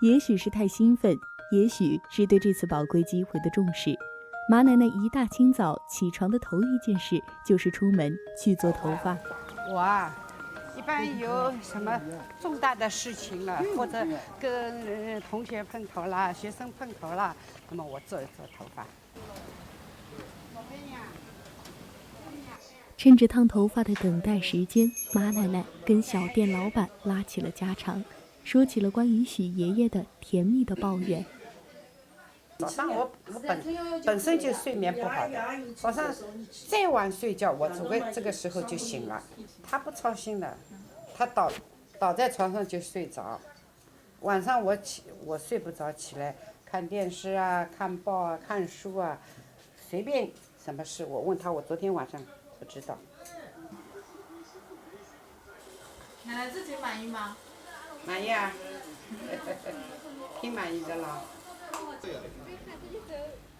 也许是太兴奋，也许是对这次宝贵机会的重视，马奶奶一大清早起床的头一件事就是出门去做头发。我啊，一般有什么重大的事情了，或者跟同学碰头啦、学生碰头啦，那么我做一做头发。趁着烫头发的等待时间，马奶奶跟小店老板拉起了家常，说起了关于许爷爷的甜蜜的抱怨。早上我本身就睡眠不好的，早上再晚睡觉，我只会这个时候就醒了。他不操心的，他倒在床上就睡着。晚上我睡不着，起来看电视啊、看报啊、看书啊，随便什么事我问他，我昨天晚上不知道。奶奶自己满意吗？满意啊，挺满意的啦。